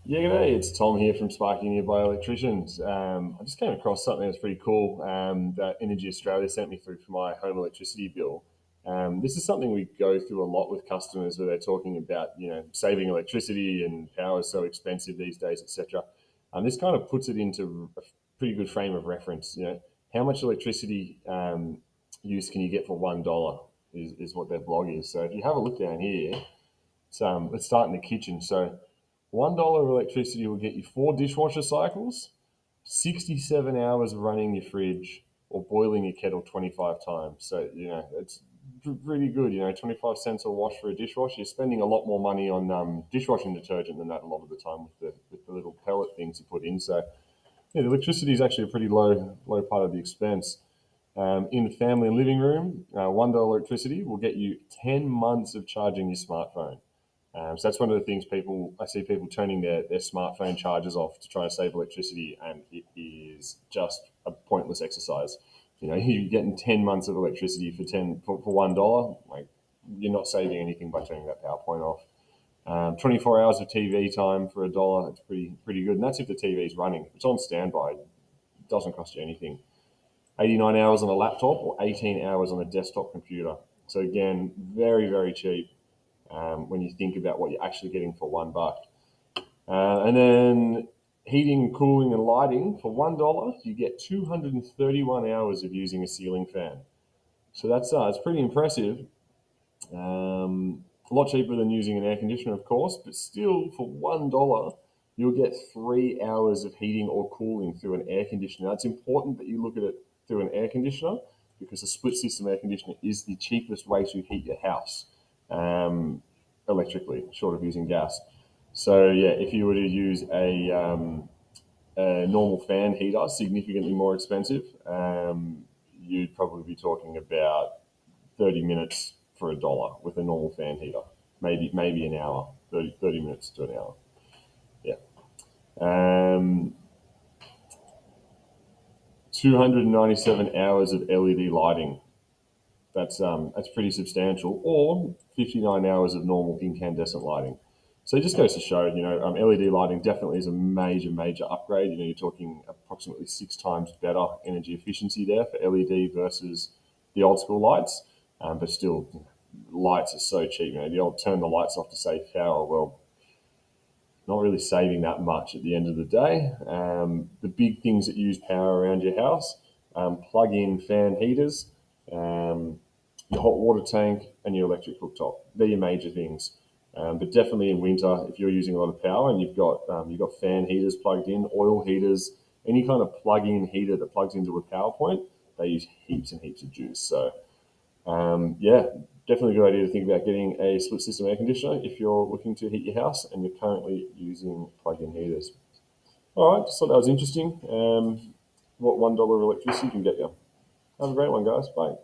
Yeah, g'day. It's Tom here from Sparky Nearby Electricians. I just came across something that's pretty cool that Energy Australia sent me through for my home electricity bill. This is something we go through a lot with customers where they're talking about, saving electricity and power is so expensive these days, etc. This kind of puts it into a pretty good frame of reference. How much electricity use can you get for $1 is what their blog is. So if you have a look down here, let's start in the kitchen. So $1 of electricity will get you four dishwasher cycles, 67 hours of running your fridge, or boiling your kettle 25 times. So, it's pretty good. 25 cents a wash for a dishwasher. You're spending a lot more money on dishwashing detergent than that a lot of the time with the little pellet things you put in. So, yeah, the electricity is actually a pretty low part of the expense. In the family and living room, $1 electricity will get you 10 months of charging your smartphone. So that's one of the things I see people turning their smartphone chargers off to try to save electricity, and it is just a pointless exercise. You're getting 10 months of electricity for $1. Like, you're not saving anything by turning that PowerPoint off. 24 hours of TV time for $1. It's pretty good, and that's if the TV is running. If it's on standby, it doesn't cost you anything. 89 hours on a laptop or 18 hours on a desktop computer. So again, very very cheap when you think about what you're actually getting for $1. And then heating, cooling, and lighting for $1, you get 231 hours of using a ceiling fan. So that's it's pretty impressive. A lot cheaper than using an air conditioner, of course, but still for $1, you'll get 3 hours of heating or cooling through an air conditioner. Now, it's important that you look at it through an air conditioner because a split system air conditioner is the cheapest way to heat your house um, electrically, short of using gas. So yeah, if you were to use a normal fan heater, significantly more expensive, you'd probably be talking about 30 minutes for $1 with a normal fan heater. Maybe an hour, 30 minutes to an hour. Yeah. Um, 297 hours of LED lighting. That's pretty substantial. Or 59 hours of normal incandescent lighting. So it just goes to show, LED lighting definitely is a major upgrade. You're talking approximately 6 times better energy efficiency there for LED versus the old school lights. But still, lights are so cheap. The old turn the lights off to save power. Well, not really saving that much at the end of the day. The big things that use power around your house, plug in fan heaters, um, your hot water tank, and your electric cooktop. They're your major things. But definitely in winter, if you're using a lot of power and you've got fan heaters plugged in, oil heaters, any kind of plug-in heater that plugs into a power point, they use heaps and heaps of juice. So yeah, definitely a good idea to think about getting a split system air conditioner if you're looking to heat your house and you're currently using plug-in heaters. All right, just thought that was interesting. What $1 of electricity can get you. Have a great one, guys. Bye.